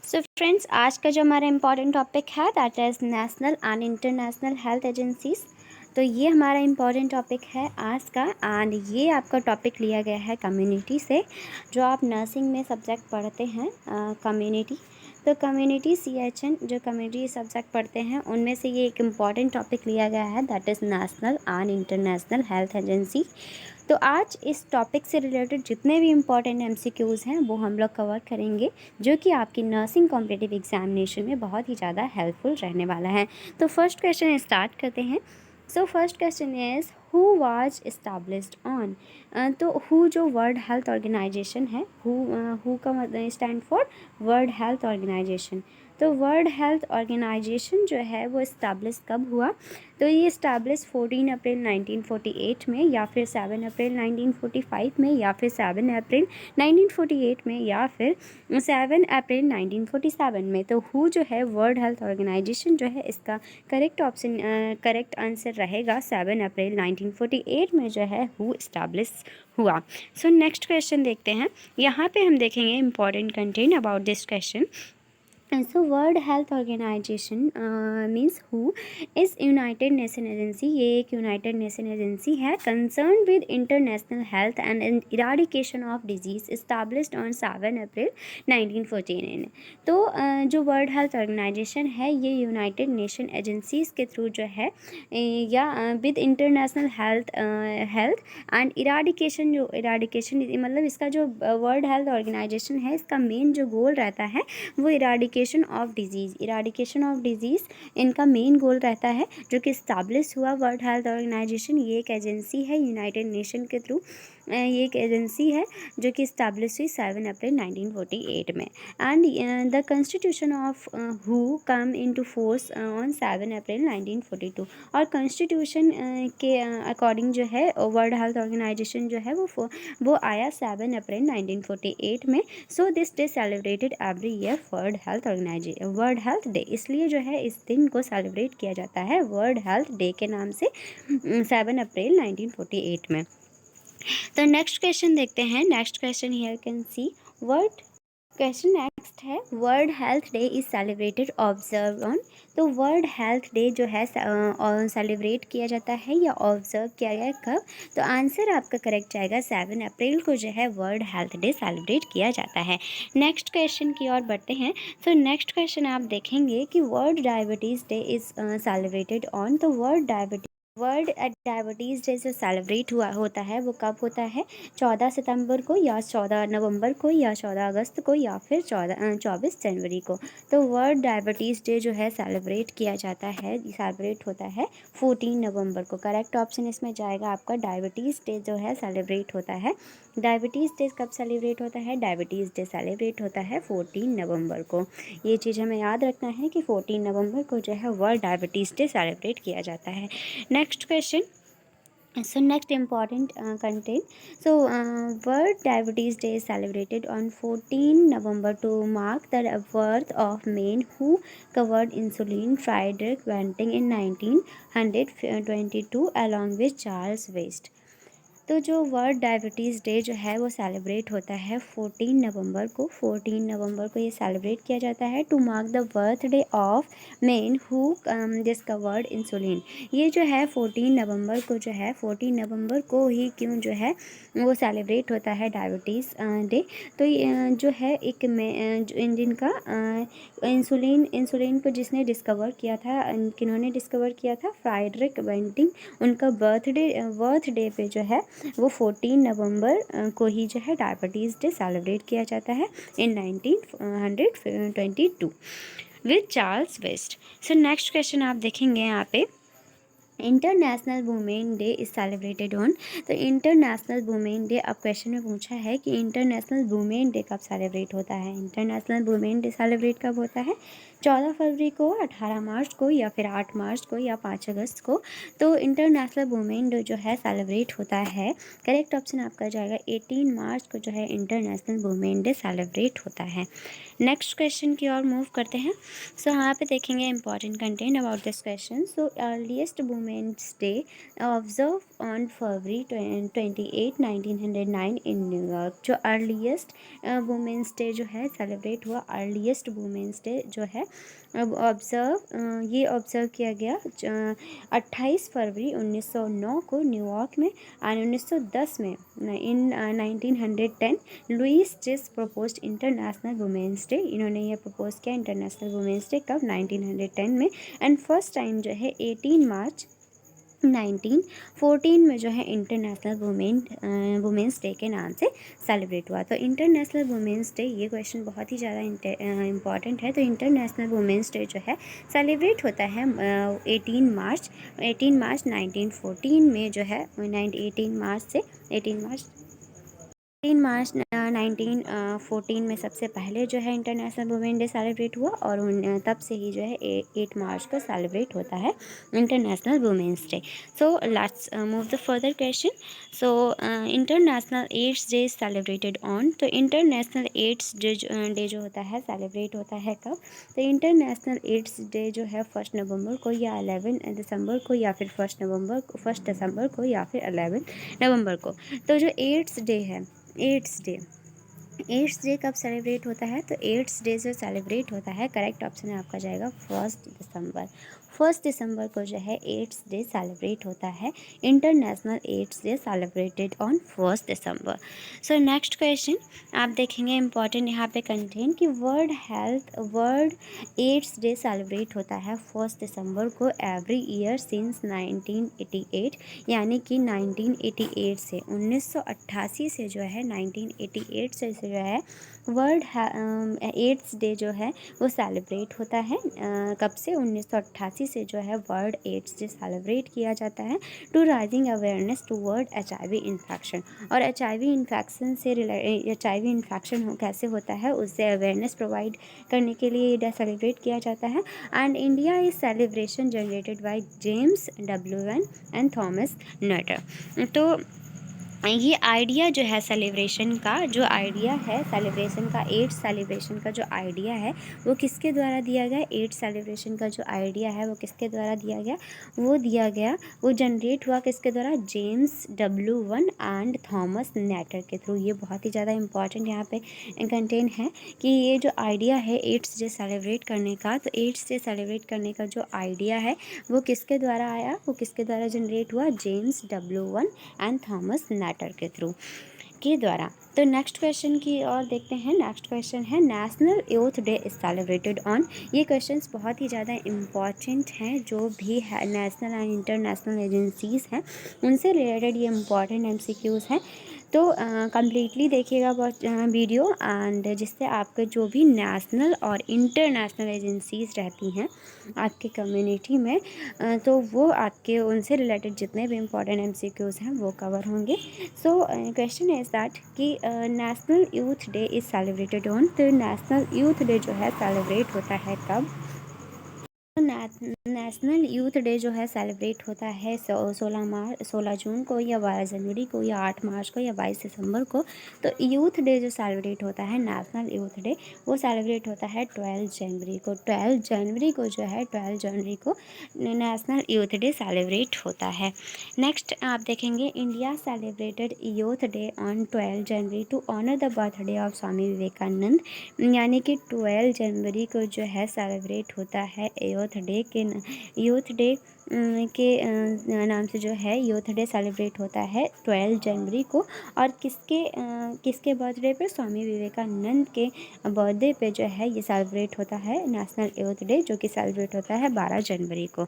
So friends, आज का जो हमारा इम्पॉर्टेंट टॉपिक है that is national and international health agencies. तो ये हमारा इम्पॉर्टेंट टॉपिक है आज का, एंड ये आपका टॉपिक लिया गया है कम्युनिटी से, जो आप नर्सिंग में सब्जेक्ट पढ़ते हैं कम्युनिटी। तो कम्युनिटी CHN जो कम्युनिटी सब्जेक्ट पढ़ते हैं उनमें से ये एक इम्पॉर्टेंट टॉपिक लिया गया है that is national and international health agency. तो आज इस टॉपिक से रिलेटेड जितने भी इम्पॉर्टेंट MCQs हैं वो हम लोग कवर करेंगे, जो कि आपकी नर्सिंग कॉम्पिटिटिव एग्जामिनेशन में बहुत ही ज़्यादा हेल्पफुल रहने वाला है। तो फर्स्ट क्वेश्चन स्टार्ट करते हैं। सो फर्स्ट क्वेश्चन इज़ हु वाज इस्टेब्लिश्ड ऑन। तो हु जो वर्ल्ड हेल्थ ऑर्गेनाइजेशन है, हु का मतलब stand for World Health Organization. तो वर्ल्ड हेल्थ ऑर्गेनाइजेशन जो है वो इस्टेब्लिश कब हुआ? तो ये इस्टेब्लिश 14 अप्रैल 1948 में, या फिर 7 अप्रैल 1945 में, या फिर 7 अप्रैल 1948 में, या फिर 7 अप्रैल 1947 में। तो हु जो है वर्ल्ड हेल्थ ऑर्गेनाइजेशन जो है, इसका करेक्ट आंसर रहेगा 7 अप्रैल 1948 में जो है हु इस्टेब्लिश हुआ। सो नेक्स्ट क्वेश्चन देखते हैं। यहाँ पे हम देखेंगे important content about this question. So World Health Organization means हु इज़ यूनाइटेड नेशन एजेंसी। ये एक यूनाइटेड नेशन एजेंसी है concern with international health and eradication of disease established on 7 April 1949। तो जो वर्ल्ड हेल्थ ऑर्गेनाइजेशन है ये United Nation agencies के through जो है या with international health and eradication, जो इराडिकेशन मतलब इसका जो वर्ल्ड हेल्थ ऑर्गेनाइजेशन है इसका मेन जो गोल रहता है वो इराडिकेशन ऑफ डिजीज़ इनका मेन गोल रहता है, जो कि इस्टेब्लिश हुआ वर्ल्ड हेल्थ ऑर्गेनाइजेशन। ये एक एजेंसी है यूनाइटेड नेशन के थ्रू, ये एक एजेंसी है जो कि इस्टेब्लिश हुई 7 अप्रैल 1948 में। And the constitution of who come into force on 7 अप्रैल 1942। और कॉन्स्टिट्यूशन के अकॉर्डिंग जो है वर्ल्ड हेल्थ ऑर्गेनाइजेशन जो है वो आया 7 अप्रैल 1948 में। So this day celebrated every year world health day, इसलिए जो है इस दिन को सेलिब्रेट किया जाता है वर्ल्ड हेल्थ डे के नाम से 7 अप्रैल 1948 में। तो नेक्स्ट क्वेश्चन देखते हैं। Next question here can see word question next है world health day is celebrated observe on. तो वर्ल्ड हेल्थ डे जो है सेलिब्रेट किया जाता है या ऑब्जर्व किया गया कब? तो आंसर आपका करेक्ट जाएगा 7 अप्रैल को जो है वर्ल्ड हेल्थ डे सेलिब्रेट किया जाता है। नेक्स्ट क्वेश्चन की ओर बढ़ते हैं। तो नेक्स्ट क्वेश्चन आप देखेंगे कि world diabetes day is celebrated on. तो वर्ल्ड डायबिटीज़ डे जो सेलिब्रेट होता है वो कब होता है? 14 सितंबर को, या 14 नवंबर को, या 14 अगस्त को, या फिर 24 जनवरी को। तो वर्ल्ड डायबिटीज़ डे जो है सेलिब्रेट होता है 14 नवंबर को। करेक्ट ऑप्शन इसमें जाएगा आपका डायबिटीज़ डे जो है सेलिब्रेट होता है। डायबिटीज़ डे कब सेलिब्रेट होता है? डायबिटीज़ डे सेलिब्रेट होता है 14 नवंबर को। ये चीज़ हमें याद रखना है कि 14 नवंबर को जो है वर्ल्ड डायबिटीज़ डे सेलिब्रेट किया जाता है। Next question. So next important content. So World Diabetes Day is celebrated on 14 November to mark the birth of man who covered insulin, Friedrich Banting in 1922 along with Charles West. तो जो world diabetes day जो है वो celebrate होता है 14 नवंबर को। 14 नवंबर को ये सेलिब्रेट किया जाता है to mark the birthday of man who discovered insulin. ये जो है 14 नवंबर को जो है 14 नवंबर को ही क्यों जो है वो सेलिब्रेट होता है डायबिटीज़ डे। तो ये जो है एक इंजन का इंसुलिन को जिसने डिस्कवर किया था, किन्होंने डिस्कवर किया था? फ्राइडरिक बेंटिंग। उनका बर्थडे पे जो है वो 14 नवंबर को ही जो है डायबिटीज़ डे सेलिब्रेट किया जाता है in 1922 with Charles West. So next question आप देखेंगे यहाँ पे international women day is celebrated on. तो इंटरनेशनल वुमेन डे, अब क्वेश्चन में पूछा है कि इंटरनेशनल वुमेन डे कब सेलिब्रेट होता है। इंटरनेशनल वुमेन डे सेलिब्रेट कब होता है? 14 फरवरी को, 18 मार्च को, या फिर 8 मार्च को, या 5 अगस्त को। तो इंटरनेशनल वुमेन डे जो है सेलिब्रेट होता है, करेक्ट ऑप्शन आपका जाएगा 18 मार्च को जो है इंटरनेशनल वुमेन डे सेलिब्रेट होता है। नेक्स्ट क्वेश्चन की ओर मूव करते हैं। सो यहाँ पे देखेंगे important content about this question. So earliest women's day observe on February 28 1909 in New York. जो अर्लीस्ट वुमेन्स डे जो है सेलिब्रेट हुआ, अर्लीस्ट वुमेन्स डे जो है अब ये ऑब्ज़र्व किया गया 28 फरवरी 1909 को न्यूयॉर्क में। और 1910 में इन 1910 लुइस जिस प्रपोज्ड इंटरनेशनल वुमेन्स डे, इन्होंने ये प्रपोज किया इंटरनेशनल वुमेन्स डे कब 1910 में। एंड फर्स्ट टाइम जो है 18 मार्च 1914 में जो है इंटरनेशनल वुमेंस डे के नाम से सेलिब्रेट हुआ। तो इंटरनेशनल वुमेंस डे, ये क्वेश्चन बहुत ही ज़्यादा इम्पॉर्टेंट है। तो इंटरनेशनल वुमेंस डे जो है सेलिब्रेट होता है 18 मार्च 1914 में जो है 18 मार्च 1914 में सबसे पहले जो है इंटरनेशनल वुमेन डे सेलिब्रेट हुआ, और तब से ही जो है 8 मार्च को सेलिब्रेट होता है international women's day. So let's move the further question. So international AIDS day celebrated on. तो इंटरनेशनल एड्स डे जो होता है सेलिब्रेट होता है कब? तो इंटरनेशनल एड्स डे जो है 1 नवंबर को या 11 दिसंबर को, या फिर 1 दिसंबर को, या फिर 11 नवंबर को। तो जो एड्स डे कब सेलिब्रेट होता है? तो एड्स डे जो सेलिब्रेट होता है, करेक्ट ऑप्शन है आपका जाएगा 1 दिसंबर को जो है एड्स डे सेलिब्रेट होता है। International AIDS day celebrated on 1 दिसंबर। सो नेक्स्ट क्वेश्चन आप देखेंगे इम्पॉर्टेंट यहाँ पे कंटेंट कि वर्ल्ड एड्स डे सेलिब्रेट होता है 1 दिसंबर को एवरी ईयर सिंस 1988, यानी कि 1988 से 1988 से जो है 1988 से जो है वर्ल्ड एड्स डे जो है वो सेलिब्रेट होता है। कब से? 1988 से जो है वर्ल्ड एड्स डे सेलिब्रेट किया जाता है to rising awareness toward HIV infection. और HIV इन्फेक्शन से HIV इन्फेक्शन कैसे होता है उससे अवेयरनेस प्रोवाइड करने के लिए ये डे सेलिब्रेट किया जाता है। And India is celebration generated by James W.N. And Thomas Nutter. तो ये आइडिया जो है सेलिब्रेशन का, जो आइडिया है सेलिब्रेशन का, एड्स सेलिब्रेशन का जो आइडिया है वो किसके द्वारा दिया गया? एड्स सेलिब्रेशन का जो आइडिया है वो किसके द्वारा दिया गया? वो जनरेट हुआ किसके द्वारा? जेम्स W.1 एंड थॉमस नेटर के थ्रू। ये बहुत ही ज़्यादा इंपॉर्टेंट यहाँ पे कंटेंट है कि ये जो आइडिया है एड्स डे सेलिब्रेट करने का, तो एड्स डे सेलिब्रेट करने का जो आइडिया है वो किसके द्वारा आया, वो किसके द्वारा जनरेट हुआ? जेम्स W.1 एंड थॉमस नेटर के थ्रू के द्वारा। तो नेक्स्ट क्वेश्चन की और देखते हैं। नेक्स्ट क्वेश्चन है national youth day is celebrated on. ये क्वेश्चंस बहुत ही ज़्यादा इम्पॉर्टेंट हैं, जो भी है नेशनल एंड इंटरनेशनल एजेंसीज़ हैं उनसे रिलेटेड ये इम्पॉर्टेंट MCQs हैं। तो कम्प्लीटली देखिएगा बहुत वीडियो, एंड जिससे आपके जो भी नेशनल और इंटरनेशनल एजेंसीज़ रहती हैं आपके कम्युनिटी में, तो वो आपके उनसे रिलेटेड जितने भी इम्पॉर्टेंट MCQs हैं वो कवर होंगे। सो क्वेश्चन इज़ दैट कि national youth day is celebrated on. तो नेशनल यूथ डे जो है सेलिब्रेट होता है कब? नेशनल यूथ डे जो है सेलिब्रेट होता है 16 जून को, या 12 जनवरी को, या 8 मार्च को, या 22 दिसंबर को। तो यूथ डे जो सेलिब्रेट होता है नेशनल यूथ डे वो सेलिब्रेट होता है 12 जनवरी को। 12 जनवरी को जो है 12 जनवरी को नेशनल यूथ डे सेलिब्रेट होता है। नेक्स्ट आप देखेंगे India celebrated youth day on 12 January to honour the birthday of Swami Vivekananda, यानी कि 12 जनवरी को जो है सेलिब्रेट होता है यूथ डे के नाम से जो है यूथ डे सेलिब्रेट होता है 12 जनवरी को। और किसके बर्थडे पे? स्वामी विवेकानंद के बर्थडे पे जो है ये सेलिब्रेट होता है नेशनल यूथ डे, जो कि सेलिब्रेट होता है 12 जनवरी को।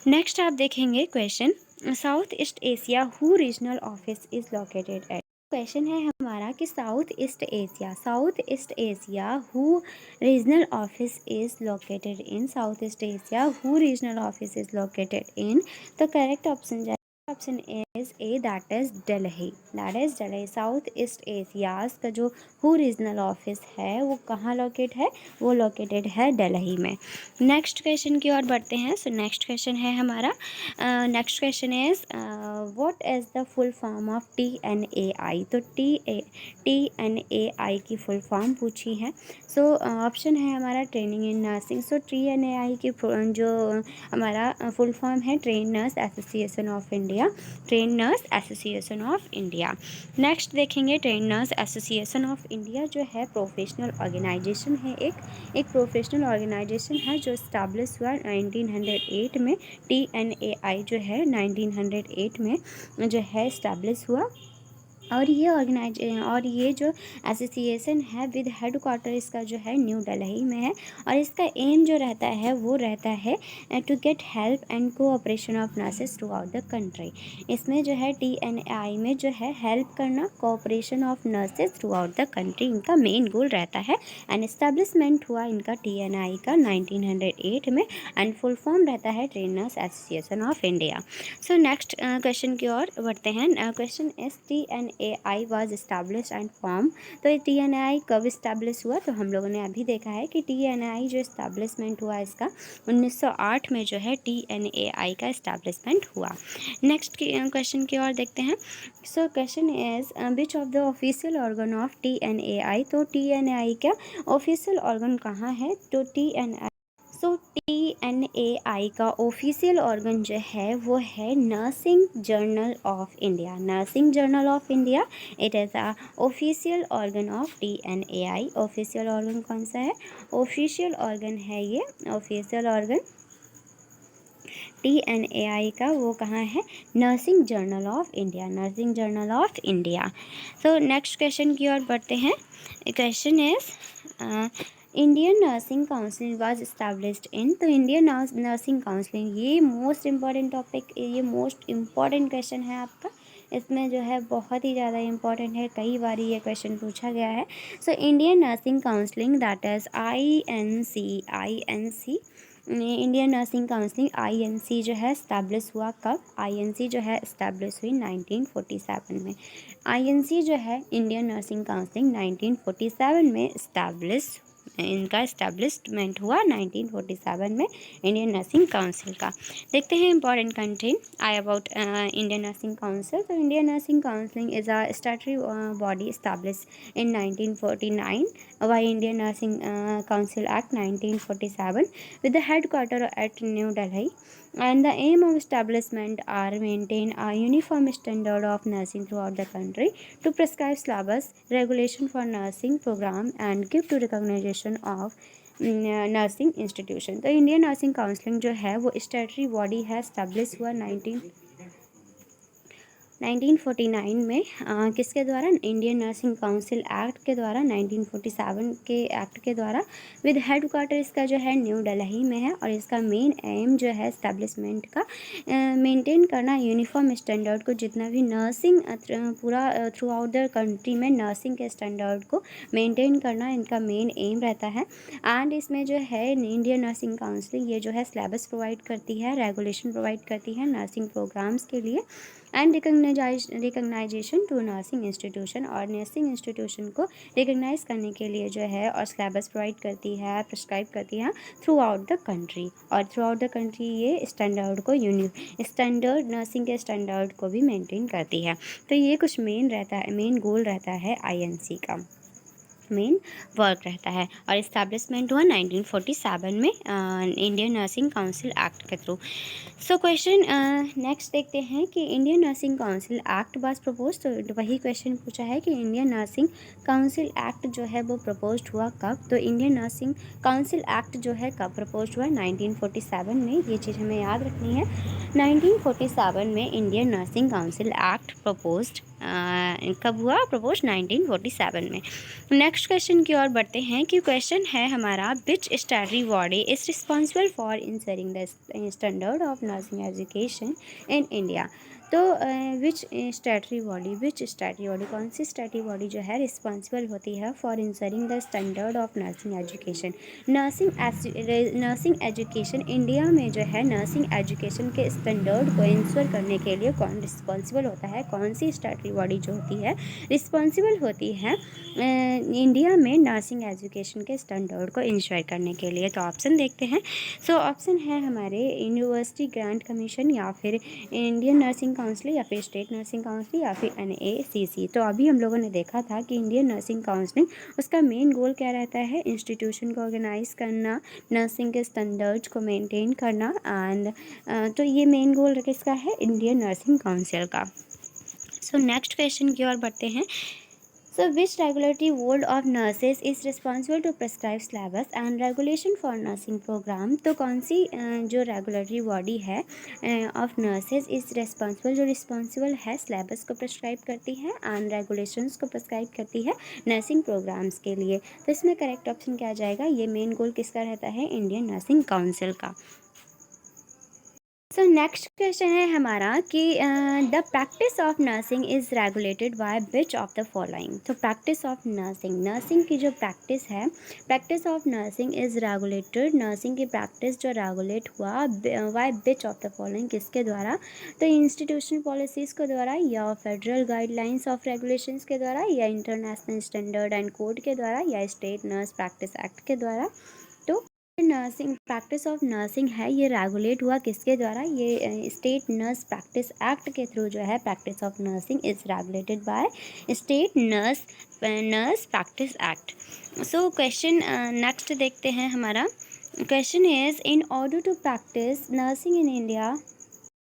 नेक्स्ट आप देखेंगे क्वेश्चन साउथ ईस्ट एशिया हु regional office is located at. Question है हमारा कि साउथ ईस्ट एशिया हु regional office is located in. South east Asia हु regional office is located in. तो correct option option is A, that is Delhi. South east Asia's का जो who regional office है वो कहाँ लोकेट है, वो लोकेटेड है दिल्ली में। नेक्स्ट क्वेश्चन की ओर बढ़ते हैं। सो नेक्स्ट क्वेश्चन है हमारा, next question is what is the full form of TNAI। तो TNAI की फुल फॉर्म पूछी है। सो ऑप्शन है हमारा training in nursing. So TNAI की जो हमारा फुल फॉर्म है train nurse association of India, train nurse association of India. Next देखेंगे, train nurse association of India जो है प्रोफेशनल ऑर्गेनाइजेशन है, एक प्रोफेशनल ऑर्गेनाइजेशन है जो इस्टेब्लिश हुआ 1908 में। TNAI जो है 1908 में जो है इस्टेब्लिश हुआ, और ये जो एसोसिएशन है विद हेड क्वार्टर इसका जो है न्यू दिल्ली में है, और इसका एम जो रहता है वो रहता है to get help and cooperation of nurses throughout the country. इसमें जो है TNAI में जो है हेल्प करना, cooperation of nurses throughout the country इनका मेन गोल रहता है। एंड एस्टेब्लिशमेंट हुआ इनका TNAI का 1908 में, एंड फुल फॉर्म रहता है train nurse association of India. So next question की ओर बढ़ते हैं। Question is TNAI was establish and form. तो TNAI कब इस्टेब्लिश हुआ, तो हम लोगों ने अभी देखा है कि TNAI जो इस्टेब्लिशमेंट हुआ इसका 1908 में जो है TNAI का इस्टेब्लिशमेंट हुआ। नेक्स्ट क्वेश्चन की ओर देखते हैं। So question is which of the official organ of TNAI। तो TNAI का ऑफिशियल ऑर्गन कहाँ है, तो TNAI का ऑफिशियल ऑर्गन जो है वो है nursing journal of India. Nursing journal of India it is a official organ of TNAI। Official organ कौन सा है, ऑफिशियल ऑर्गन है ये, ऑफिशियल ऑर्गन TNAI का वो कहाँ है, nursing journal of India, nursing journal of India. So next question की ओर बढ़ते हैं। Question is Indian nursing council was established in. तो इंडियन नर्सिंग काउंसिल, ये मोस्ट इम्पॉर्टेंट टॉपिक, ये मोस्ट इम्पॉर्टेंट क्वेश्चन है आपका। इसमें जो है बहुत ही ज़्यादा इम्पॉर्टेंट है, कई बार ये क्वेश्चन पूछा गया है। So Indian nursing counselling that is INC Indian nursing counselling INC जो है इस्टेब्लिश हुआ कब, INC जो है इस्टेब्लिश हुई 1947 में। INC जो है इंडियन नर्सिंग काउंसलिंग 1947 में इस्टेब्लिश, इनका इस्टेब्लिशमेंट हुआ 1947 में इंडियन नर्सिंग काउंसिल का। देखते हैं important content I about Indian nursing council. तो Indian nursing counselling is a statutory body establish in 1949 by Indian Nursing Council Act 1947 with the headquarter at New Delhi, and the aim of establishment are maintain a uniform standard of nursing throughout the country, to prescribe syllabus regulation for nursing program and give to recognition of nursing institution. तो Indian nursing counselling जो है वो statutory body है, establish हुआ 1949 में किसके द्वारा, Indian nursing council act के द्वारा, 1947 के एक्ट के द्वारा। विद हेड क्वार्टर इसका जो है न्यू दिल्ली में है, और इसका मेन एम जो है इस्टेब्लिशमेंट का मेंटेन करना यूनिफॉर्म स्टैंडर्ड को, जितना भी नर्सिंग पूरा थ्रू आउट द कंट्री में नर्सिंग के स्टैंडर्ड को मेंटेन करना इनका मेन एम रहता है। एंड इसमें जो है इंडियन नर्सिंग काउंसिलिंग ये जो है सिलेबस प्रोवाइड करती है, रेगुलेशन प्रोवाइड करती है नर्सिंग प्रोग्राम्स के लिए, and recognization to nursing institution, और नर्सिंग इंस्टीट्यूशन को रिकग्नाइज करने के लिए जो है और सिलेबस प्रोवाइड करती है, प्रिस्क्राइब करती है थ्रू आउट द कंट्री, और थ्रू आउट द कंट्री ये स्टैंडर्ड को स्टैंडर्ड नर्सिंग के स्टैंडर्ड को भी मेंटेन करती है। तो ये कुछ मेन रहता है, मेन गोल रहता है INC का, मेन वर्क रहता है, और इस्टेब्लिशमेंट हुआ 1947 में इंडियन नर्सिंग काउंसिल एक्ट के थ्रू। सो क्वेश्चन नेक्स्ट देखते हैं कि Indian nursing council act was propose. तो वही क्वेश्चन पूछा है कि इंडियन नर्सिंग काउंसिल एक्ट जो है वो प्रपोज हुआ कब। तो इंडियन नर्सिंग काउंसिल एक्ट जो है कब प्रपोज हुआ, 1947 में, ये चीज़ हमें याद रखनी है। 1947 में Indian nursing council act proposed कब हुआ, प्रपोज 1947 में। नेक्स्ट क्वेश्चन की ओर बढ़ते हैं कि क्वेश्चन है हमारा which statutory body is responsible for ensuring the standard of nursing education in India. तो विच स्टैटरी बॉडी कौन सी स्टैटरी बॉडी जो है रिस्पॉन्सिबल होती है for ensuring the standard of nursing education. Nursing education India में जो है नर्सिंग एजुकेशन के स्टैंडर्ड को इंश्योर करने के लिए कौन रिस्पॉन्सिबल होता है, कौन सी स्टैटरी बॉडी जो होती है रिस्पॉन्सिबल होती है इंडिया में नर्सिंग एजुकेशन के स्टैंडर्ड को इंश्योर करने के लिए। तो ऑप्शन देखते हैं। सो ऑप्शन है हमारे यूनिवर्सिटी ग्रांट कमीशन, या फिर इंडियन नर्सिंग काउंसिल, या फिर स्टेट नर्सिंग काउंसिल, या फिर NACC। तो अभी हम लोगों ने देखा था कि इंडियन नर्सिंग काउंसिल उसका मेन गोल क्या रहता है, इंस्टीट्यूशन को ऑर्गेनाइज करना, नर्सिंग के स्टैंडर्ड्स को मेंटेन करना। एंड तो ये मेन गोल किसका है, इंडियन नर्सिंग काउंसिल का। सो नेक्स्ट क्वेश्चन की ओर बढ़ते हैं। So which regulatory board of nurses is responsible to prescribe syllabus and regulation for nursing program। तो कौन सी जो रेगुलेटरी बॉडी है ऑफ नर्सेज इज रिस्पॉन्सिबल, जो रिस्पॉन्सिबल है सिलेबस को प्रेस्क्राइब करती है एंड रेगुलेशंस को प्रेस्क्राइब करती है नर्सिंग प्रोग्राम्स के लिए। तो इसमें करेक्ट ऑप्शन क्या आ जाएगा, ये मेन गोल किसका रहता है, इंडियन नर्सिंग काउंसिल का। सो नेक्स्ट क्वेश्चन है हमारा कि the practice of nursing is regulated by which of the following. तो प्रैक्टिस ऑफ नर्सिंग की जो प्रैक्टिस है, practice of nursing is regulated, nursing की प्रैक्टिस जो रेगुलेट हुआ by which of the following, किसके द्वारा, तो इंस्टीट्यूशनल पॉलिसीज़ के द्वारा, या फेडरल गाइडलाइंस ऑफ रेगुलेशंस के द्वारा, या इंटरनेशनल स्टैंडर्ड एंड कोड के द्वारा, या स्टेट नर्स प्रैक्टिस एक्ट के द्वारा। तो नर्सिंग प्रैक्टिस ऑफ नर्सिंग है ये रेगुलेट हुआ किसके द्वारा, ये स्टेट नर्स प्रैक्टिस एक्ट के थ्रू जो है practice of nursing is regulated by state nurse practice act. So question next देखते हैं हमारा। Question is in order to practice nursing in India.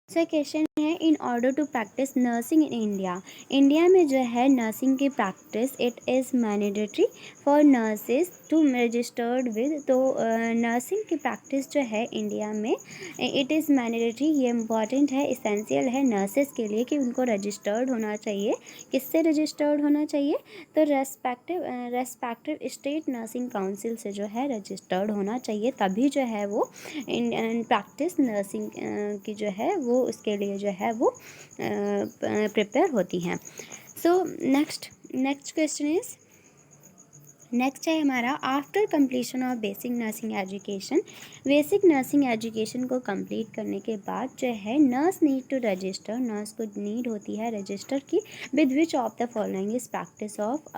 Sir question है in order to practice nursing in India, India में जो है nursing की practice it is mandatory for nurses to registered with. तो nursing की प्रैक्टिस जो है India में इट इज़ मैंडेटरी, ये इम्पॉर्टेंट है, इसेंशियल है नर्सेज के लिए कि उनको रजिस्टर्ड होना चाहिए। किससे रजिस्टर्ड होना चाहिए, तो रेस्पेक्टिव स्टेट नर्सिंग काउंसिल से जो है रजिस्टर्ड होना चाहिए, तभी जो है वो इन प्रैक्टिस नर्सिंग की जो है वो उसके लिए जो है वो प्रिपेयर होती हैं। So next question is, next है हमारा after completion of basic nursing education. Basic nursing education को कंप्लीट करने के बाद जो है nurse need to register, nurse को नीड होती है रजिस्टर की with which of the following is practice of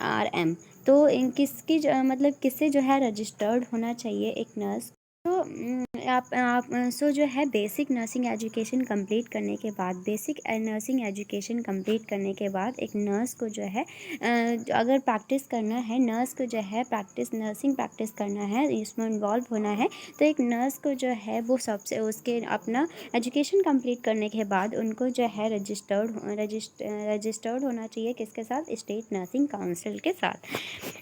RM। तो इन किसकी मतलब किससे जो है रजिस्टर्ड होना चाहिए एक नर्स। तो आप सो जो है बेसिक नर्सिंग एजुकेशन कंप्लीट करने के बाद, बेसिक नर्सिंग एजुकेशन कंप्लीट करने के बाद एक नर्स को जो है अगर प्रैक्टिस करना है, नर्स को जो है नर्सिंग प्रैक्टिस करना है, इसमें इन्वॉल्व होना है, तो एक नर्स को जो है वो सबसे उसके अपना एजुकेशन कंप्लीट करने के बाद उनको जो है रजिस्टर्ड होना चाहिए किसके साथ, स्टेट नर्सिंग काउंसिल के साथ।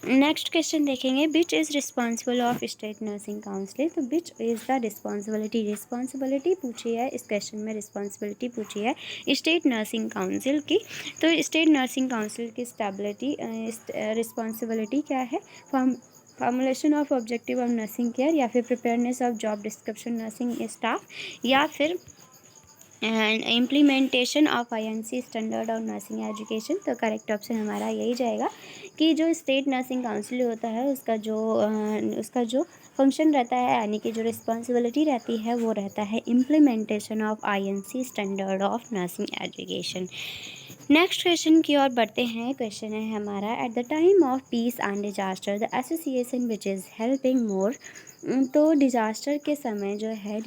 नेक्स्ट क्वेश्चन देखेंगे, which is responsible of state nursing council. तो विच इज़ द रिस्पॉन्सिबिलिटी पूछी है इस क्वेश्चन में, रिस्पॉन्सिबिलिटी पूछी है स्टेट नर्सिंग काउंसिल की। तो स्टेट नर्सिंग काउंसिल की रिस्पॉन्सिबिलिटी क्या है, formulation of objective of nursing care, या फिर preparedness of job description nursing staff, या फिर implementation of INC standard of nursing education. तो करेक्ट ऑप्शन हमारा यही जाएगा कि जो स्टेट नर्सिंग काउंसिल होता है उसका जो फंक्शन रहता है, यानी कि जो रिस्पॉन्सिबिलिटी रहती है वो रहता है implementation of INC standard of nursing education. Next question की ओर बढ़ते हैं। क्वेश्चन है हमारा, at the time of peace and disaster the association which is helping more. तो डिजास्टर के समय जो है,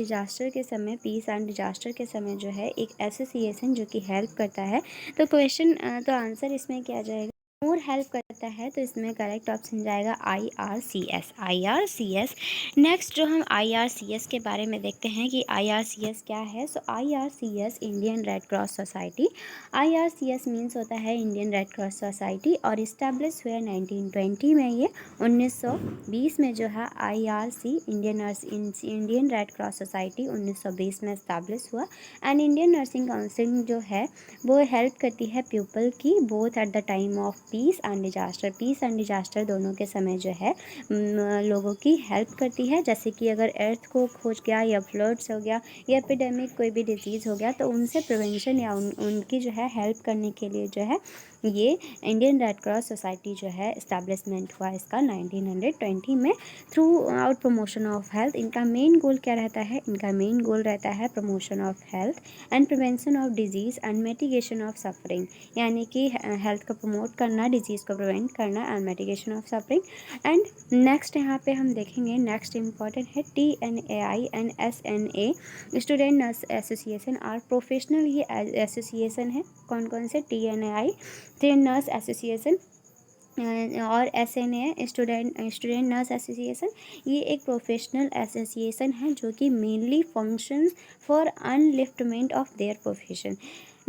पीस एंड डिजास्टर के समय जो है एक एसोसिएशन जो कि हेल्प करता है। तो क्वेश्चन तो आंसर इसमें क्या जाएगा, मोर हेल्प करता है, तो इसमें करेक्ट ऑप्शन जाएगा IRCS। नेक्स्ट जो हम IRCS के बारे में देखते हैं कि IRCS क्या है। सो IRCS Indian red cross society, IRCS means होता है इंडियन रेड क्रॉस सोसाइटी, और इस्टेब्लिश हुआ 1920 में, ये 1920 में जो है IRC Indian red cross society 1920 में इस्टेब्लिश हुआ। एंड इंडियन नर्सिंग काउंसिल जो है वो हेल्प करती है पीपल की both at the time of peace and disaster. Disaster, peace and disaster दोनों के समय जो है लोगों की हेल्प करती है। जैसे कि अगर अर्थ को हो गया या फ्लड्स हो गया या एपिडेमिक कोई भी डिजीज़ हो गया तो उनसे प्रिवेंशन या उनकी जो है हेल्प करने के लिए जो है ये इंडियन रेड क्रॉस सोसाइटी जो है इस्टेब्लिशमेंट हुआ इसका 1920 में through out promotion of health. इनका मेन गोल क्या रहता है? इनका मेन गोल रहता है promotion of health and prevention of disease and mitigation of suffering, यानी कि हेल्थ को प्रमोट करना, डिजीज़ को प्रिवेंट करना and mitigation of suffering. And next यहाँ पे हम देखेंगे, नेक्स्ट इम्पॉर्टेंट है TNAI and SNA student nurse association are professional. ये एसोसिएशन है कौन कौन से? TNAI ट्रेन नर्स एसोसिएशन और SNA स्टूडेंट नर्स एसोसिएशन। ये एक प्रोफेशनल एसोसिएशन है जो कि mainly functions for upliftment of their profession.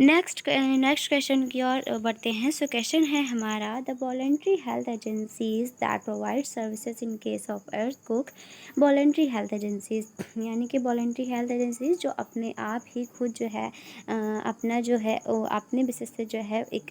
Next question की ओर बढ़ते हैं। सो क्वेश्चन है हमारा, the voluntary health agencies that provide services in case of earthquake. Voluntary health agencies यानी कि वॉलेंट्री हेल्थ एजेंसीज जो अपने आप ही खुद जो है अपना जो है वो अपने बेसिस से जो है एक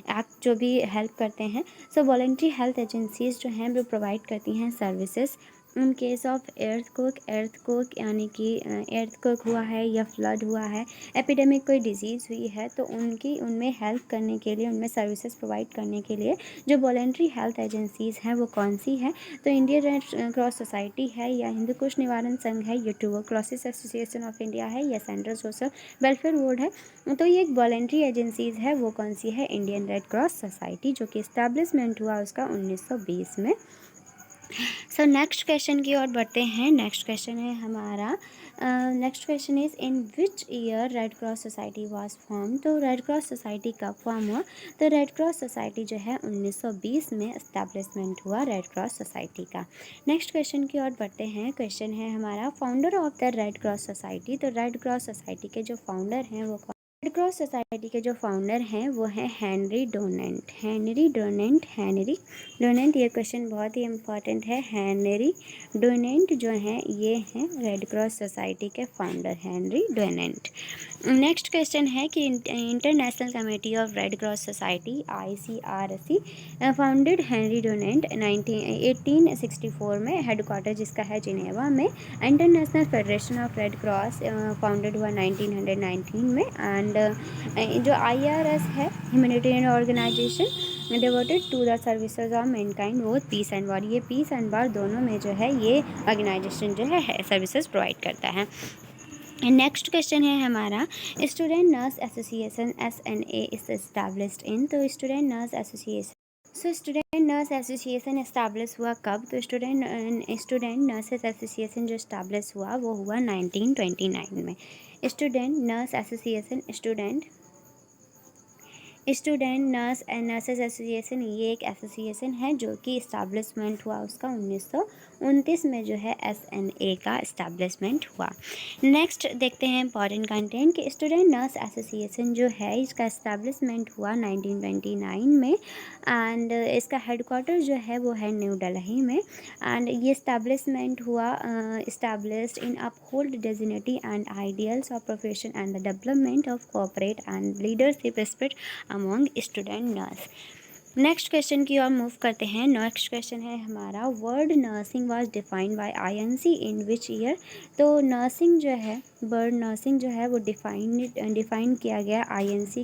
आप जो भी हेल्प करते हैं। सो वॉलेंट्री हेल्थ एजेंसीज जो हैं वो प्रोवाइड करती हैं services in case of earthquake यानी कि अर्थक्वेक हुआ है या फ्लड हुआ है, एपिडेमिक कोई डिजीज़ हुई है तो उनमें हेल्प करने के लिए, उनमें सर्विसेज प्रोवाइड करने के लिए जो वॉलेंट्री हेल्थ एजेंसीज़ हैं वो कौन सी हैं? तो इंडियन रेड क्रॉस सोसाइटी है या हिंदू कुश निवारण संघ है या ट्यूबरक्लोसिस एसोसिएशन ऑफ इंडिया है या सेंट्रल सोशल वेलफेयर बोर्ड है। तो ये एक वॉलेंट्री एजेंसीज़ है, वो कौन सी है? इंडियन रेड क्रॉस सोसाइटी, जो कि इस्टेब्लिशमेंट हुआ उसका 1920 में। सो नेक्स्ट क्वेश्चन की ओर बढ़ते हैं। नेक्स्ट क्वेश्चन है हमारा, next question is in which year red cross society was form. तो रेड क्रॉस सोसाइटी कब फॉर्म हुआ? तो रेड क्रॉस सोसाइटी जो है 1920 में इस्टेब्लिशमेंट हुआ रेड क्रॉस सोसाइटी का। नेक्स्ट क्वेश्चन की ओर बढ़ते हैं। क्वेश्चन है हमारा, founder of the red cross society. तो रेड क्रॉस सोसाइटी के जो फाउंडर हैं वो रेड क्रॉस सोसाइटी के जो फाउंडर हैं वो हैं हेनरी डोनेंट। ये क्वेश्चन बहुत ही इम्पॉर्टेंट है। हेनरी डोनेंट जो हैं ये हैं रेड क्रॉस सोसाइटी के founder, Henry Dunant. Next question है कि international committee of red cross society ICRC founded Henry Dunant 1864 में, हेडक्वार्टर जिसका है जिनेवा में। International federation of red cross founded हुआ 1919 में। एंड जो IRS है humanitarian organisation devoted to the services of mankind both peace and war. ये peace and war दोनों में जो है ये ऑर्गेनाइजेशन जो है सर्विसेज प्रोवाइड करता है। नेक्स्ट क्वेश्चन है हमारा, student nurse association SNA is established in. तो स्टूडेंट नर्स एसोसिएशन इस्टेब्लिश हुआ कब? तो स्टूडेंट नर्सेस एसोसिएशन जो इस्टेब्लिश हुआ वो हुआ 1929 में। Student nurse association student nurses association ये एक एसोसिएशन है जो कि इस्टेब्लिशमेंट हुआ उसका 1929 में जो है SNA का इस्टेब्लिशमेंट हुआ। नेक्स्ट देखते हैं इंपॉर्टेंट कंटेंट कि स्टूडेंट नर्स एसोसिएशन जो है इसका इस्टेब्लिशमेंट हुआ 1929 में। एंड इसका हेडक्वार्टर जो है वो है न्यू दिल्ली में। एंड ये इस्टेब्लिशमेंट हुआ established in uphold dignity and ideals of profession and the development of corporate and leadership spirit among student nurse। Next question की ओर मूव करते हैं। नेक्स्ट क्वेश्चन है हमारा, word nursing was defined by INC in which year. तो nursing जो है, word nursing जो है वो डिफाइन किया गया INC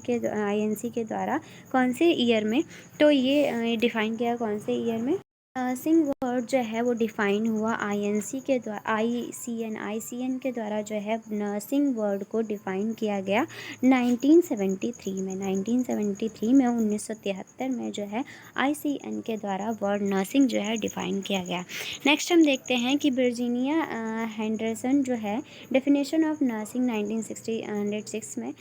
के द्वारा कौन से ईयर में? तो ये डिफाइन किया कौन से ईयर में? नर्सिंग वर्ड जो है वो डिफ़ाइन हुआ INC के द्वारा, ICN के द्वारा जो है नर्सिंग वर्ड को डिफ़ाइन किया गया 1973 में। 1973 में जो है ICN के द्वारा वर्ड नर्सिंग जो है डिफ़ाइन किया गया। नेक्स्ट हम देखते हैं कि वर्जीनिया हेंडरसन जो है डेफिनेशन ऑफ नर्सिंग 1966 में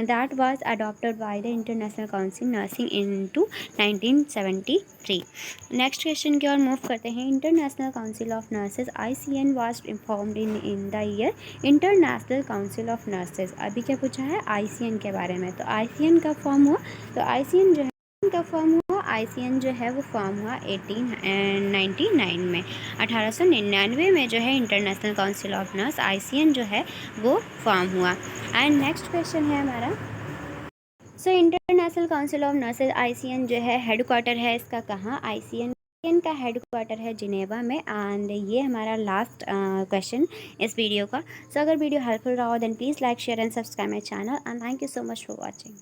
that was adopted by the international council nursing into 1973। Next question की ओर मूव करते हैं। International council of nurses ICN was formed in the year. International council of nurses अभी क्या पूछा है? ICN के बारे में। तो ICN कब फॉर्म हुआ? तो ICN जो है कब फॉर्म हुआ? ICN जो है वो फॉर्म हुआ 1899 में। 1899 में जो है international council of nurse ICN जो है वो फॉर्म हुआ। एंड नेक्स्ट क्वेश्चन है हमारा, so international council of nurses ICN जो है हेड क्वार्टर है इसका कहाँ, ICN का हेड क्वार्टर है जिनेवा में। एंड ये हमारा लास्ट क्वेश्चन इस वीडियो का। सो अगर वीडियो हेल्पफुल रहा हो then please like share and subscribe my channel and thank you so much for watching.